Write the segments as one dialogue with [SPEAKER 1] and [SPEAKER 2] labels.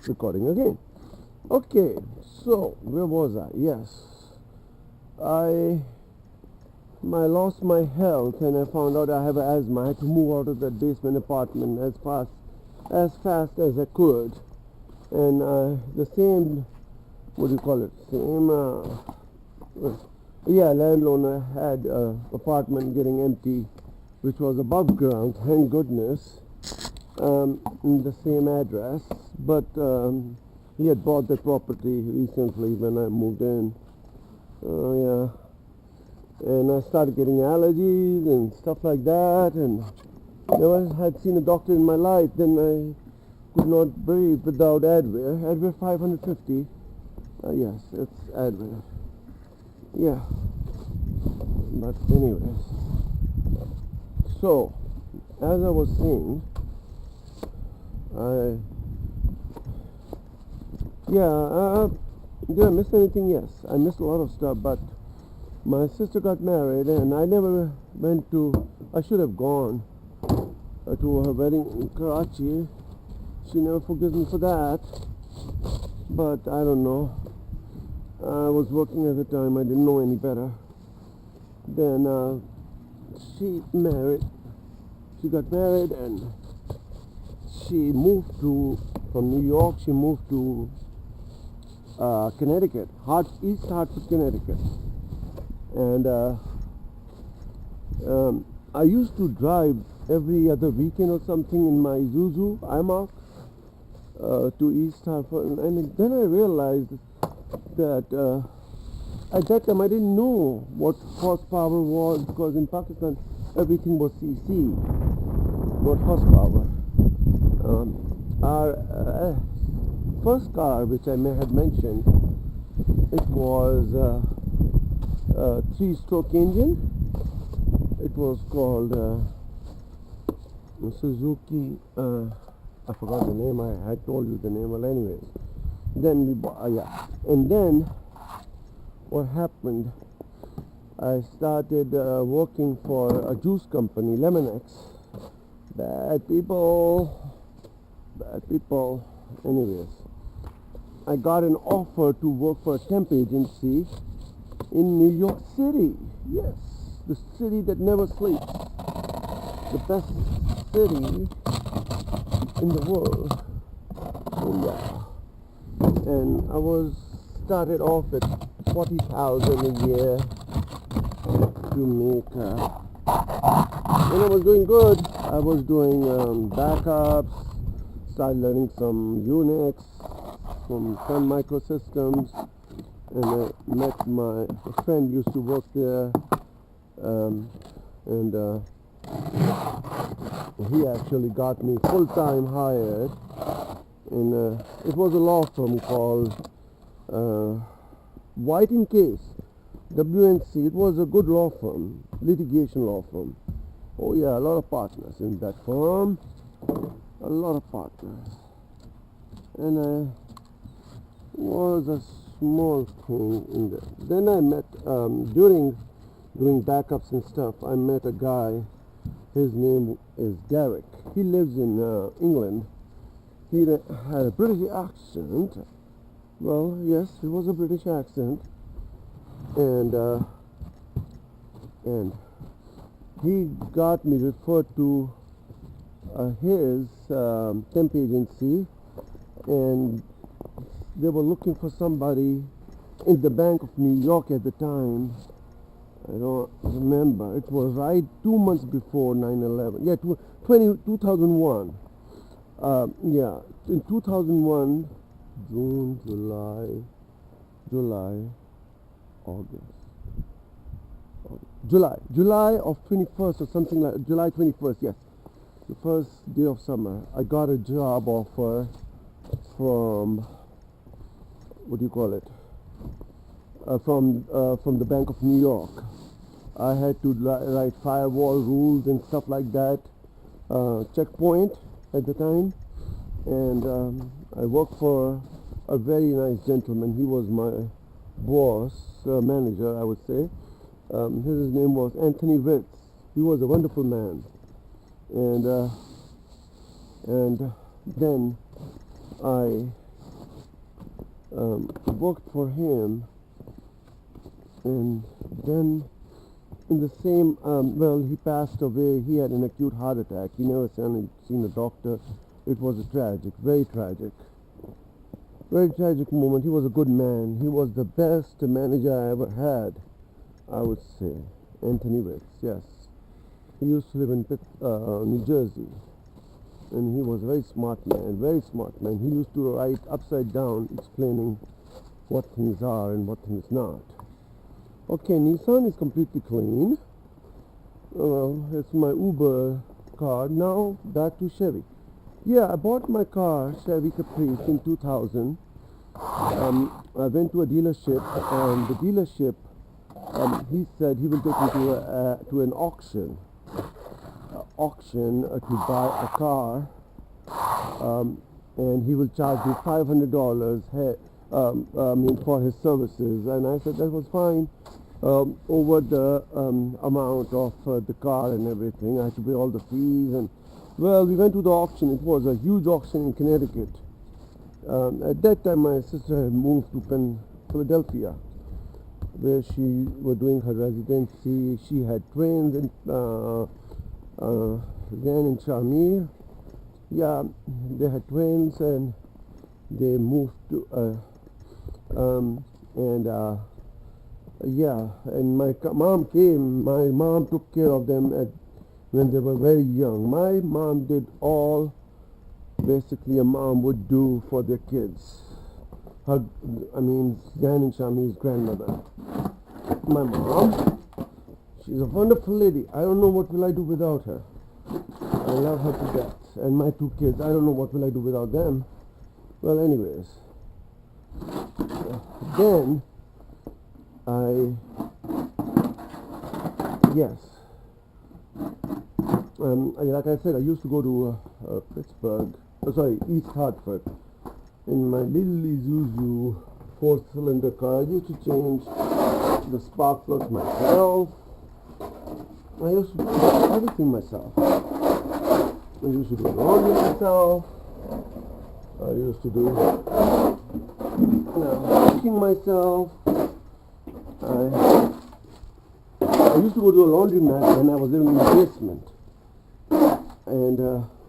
[SPEAKER 1] recording again. Okay, so where was I? Yes, I lost my health and I found out I have asthma. I had to move out of that basement apartment as fast as I could, and the same, what do you call it? Same, landowner had apartment getting empty, which was above ground. Thank goodness. In the same address, but he had bought the property recently when I moved in. Yeah, and I started getting allergies and stuff like that, and never had seen a doctor in my life. Then I could not breathe without Advair. Advair 550. Yes, it's Advair. Yeah, but anyways. So, as I was saying, did I miss anything? Yes, I missed a lot of stuff, but my sister got married and I never went to, I should have gone to her wedding in Karachi. She never forgives me for that, but I don't know. I was working at the time, I didn't know any better. Then she got married and she moved from New York, she moved to Connecticut, East Hartford, Connecticut. And I used to drive every other weekend or something in my Isuzu iMark to East Hartford. And then I realized that at that time I didn't know what horsepower was, because in Pakistan everything was CC, not horsepower. Our first car, which I may have mentioned, it was a three-stroke engine. It was called Suzuki. I forgot the name. I had told you the name. Well, anyways, then we bought. And then what happened? I started working for a juice company, Lemonex. Bad people. Anyways, I got an offer to work for a temp agency in New York City. Yes, the city that never sleeps. The best city in the world. So yeah. And I was started off at $40,000 a year to make. And I was doing good. I was doing backups. Started learning some Unix, from Sun Microsystems, and I met my friend used to work there, and he actually got me full-time hired, and it was a law firm called White & Case, WNC. It was a good law firm, litigation law firm. Oh yeah, a lot of partners in that firm. A lot of partners, and I was a small thing in there. Then I met, during doing backups and stuff, I met a guy. His name is Derek. He lives in England. He had a British accent. Well, yes, it was a British accent, and he got me referred to his temp agency, and they were looking for somebody in the Bank of New York at the time. I don't remember. It was right 2 months before 9/11. Yeah, 2001. Yeah, in 2001, June, July of 21st or something like July 21st. Yes. The first day of summer, I got a job offer from, what do you call it? From the Bank of New York. I had to write firewall rules and stuff like that. Checkpoint at the time, and I worked for a very nice gentleman. He was my boss, manager, I would say. His name was Anthony Ritz. He was a wonderful man. And then I worked for him, and then in the same, well, he passed away. He had an acute heart attack. He never seen a doctor. It was a very tragic moment. He was a good man. He was the best manager I ever had, I would say. Anthony Wicks, yes. He used to live in New Jersey, and he was a very smart man. He used to write upside down explaining what things are and what things not. Okay, Nissan is completely clean. Well, it's my Uber car. Now back to Chevy. Yeah, I bought my car, Chevy Caprice, in 2000. I went to a dealership, and the dealership, he said he will take me to an auction to buy a car, and he will charge me $500 for his services. And I said that was fine. Over the amount of the car and everything, I had to pay all the fees. And well, we went to the auction. It was a huge auction in Connecticut. At that time, my sister had moved to Philadelphia, where she was doing her residency. She had twins, and Zan and Shamir. Yeah, they had twins, and they moved to yeah, and my mom came. My mom took care of them when they were very young. My mom did all basically a mom would do for their kids. Zan and Shami's grandmother. My mom, she's a wonderful lady. I don't know what will I do without her. I love her to death. And my two kids, I don't know what will I do without them. Well, anyways, then like I said, I used to go to East Hartford, in my little Isuzu 4-cylinder car. I used to change the spark plugs myself. I used to do everything myself. I used to do laundry myself. I used to do cooking myself. I used to go to a laundromat when I was living in the basement. And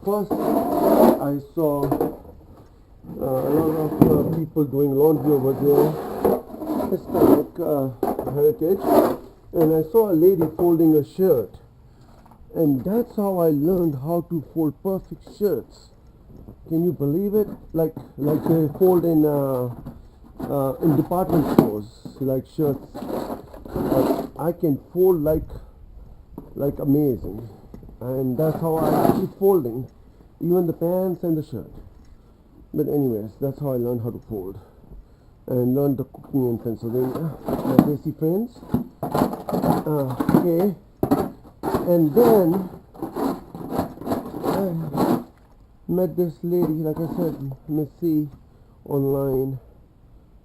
[SPEAKER 1] first I saw a lot of people doing laundry over there, Hispanic heritage, and I saw a lady folding a shirt. And that's how I learned how to fold perfect shirts. Can you believe it? Like they fold in department stores, like shirts. I can fold like amazing, and that's how I keep folding, even the pants and the shirt. But anyways, that's how I learned how to fold, and learned the cooking in Pennsylvania. My Desi friends. Okay, and then I met this lady, like I said, Missy, online.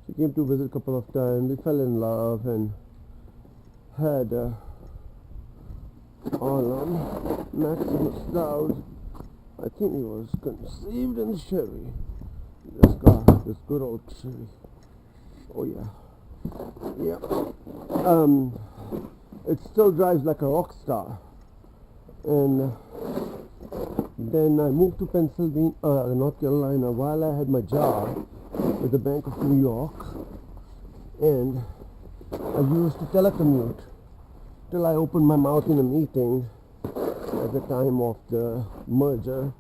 [SPEAKER 1] She came to visit a couple of times. We fell in love and had Maximus Stout. I think he was conceived in Chevy. This car, this good old Chevy. Oh yeah. It still drives like a rock star. And then I moved to North Carolina while I had my job with the Bank of New York, and I used to telecommute till I opened my mouth in a meeting at the time of the merger.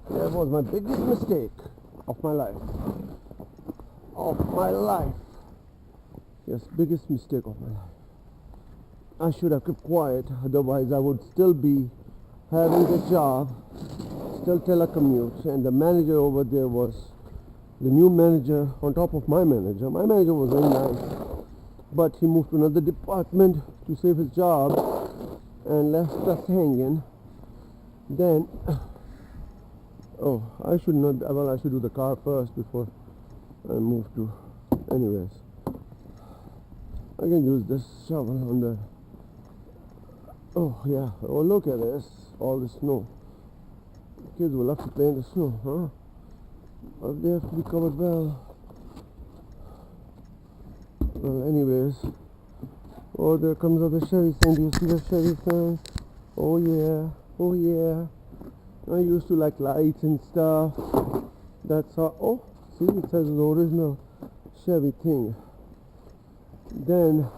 [SPEAKER 1] That was my biggest mistake of my life. Yes, biggest mistake of my life. I should have kept quiet, otherwise I would still be having the job, still telecommute, and the manager over there was the new manager on top of my manager. My manager was very nice, but he moved to another department to save his job and left us hanging. Then, I should do the car first before I move to, anyways. I can use this shovel on the, look at this, all the snow. Kids will love to play in the snow, huh? But they have to be covered well. Well, anyways, oh, there comes other Chevy sign. Do you see the Chevy sign? Oh yeah, oh yeah. I used to like lights and stuff. That's how. Oh, see, it says the original Chevy thing. Then,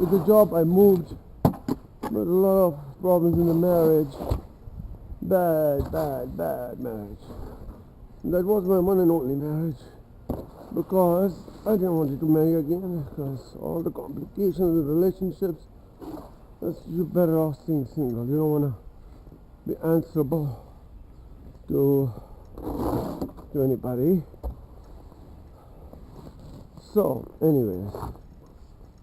[SPEAKER 1] with the job, I moved, but a lot of problems in the marriage. Bad marriage. That was my one and only marriage, because I didn't want to marry again, because all the complications of the relationships. You're better off staying single. You don't want to be answerable to anybody. So, anyways,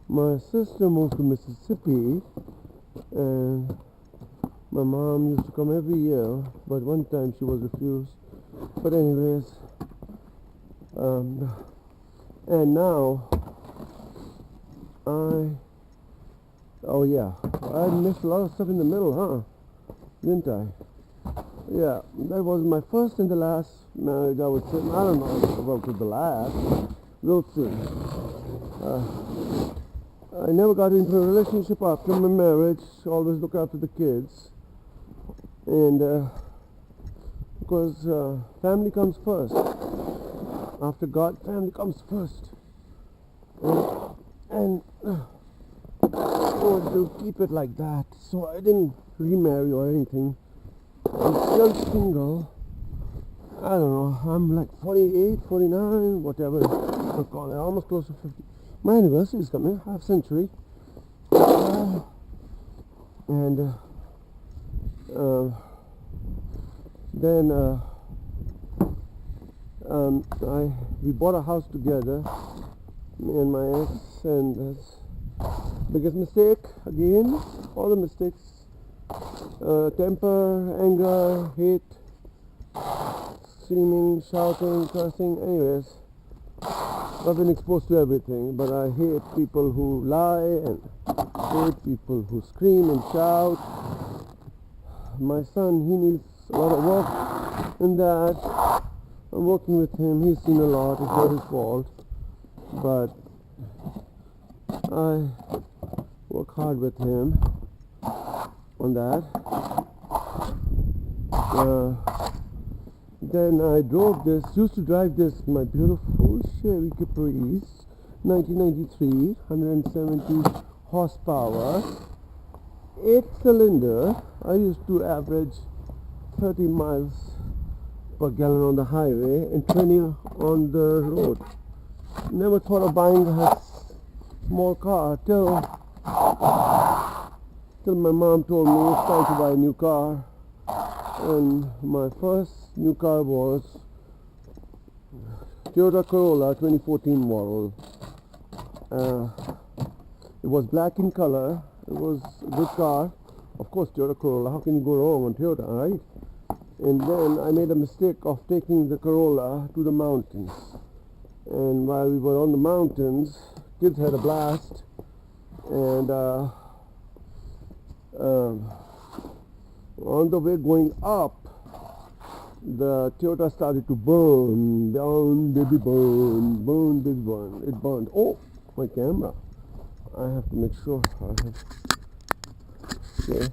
[SPEAKER 1] my sister moved to Mississippi, and my mom used to come every year, but one time she was refused. But anyways, and now oh yeah, I missed a lot of stuff in the middle, huh? Didn't I? Yeah, that was my first and the last marriage, I would say. I don't know about the last. We'll see. I never got into a relationship after my marriage. Always look after the kids. And because family comes first. After God, family comes first. And I wanted to keep it like that. So I didn't remarry or anything. I'm still single. I don't know. I'm like 48, 49, whatever you call it. Almost close to 50. My anniversary is coming, half century. And then we bought a house together, me and my ex, and that's biggest mistake again. All the mistakes: temper, anger, hate, screaming, shouting, cursing. Anyways, I've been exposed to everything, but I hate people who lie and hate people who scream and shout. My son, he needs a lot of work in that. I'm working with him. He's seen a lot. It's not his fault, but I work hard with him on that. Then I used to drive this, my beautiful Chevy Caprice, 1993, 170 horsepower, 8-cylinder. I used to average 30 miles per gallon on the highway and 20 on the road. Never thought of buying a small car till my mom told me it's time to buy a new car. And my first new car was Toyota Corolla 2014 model. It was black in color. It was a good car. Of course, Toyota Corolla. How can you go wrong on Toyota, right? And then I made a mistake of taking the Corolla to the mountains. And while we were on the mountains, kids had a blast. And on the way going up, the Toyota started to burn. Down, baby, burn. Burn, baby, burn. It burned. Oh, my camera. I have to make sure I have... Okay.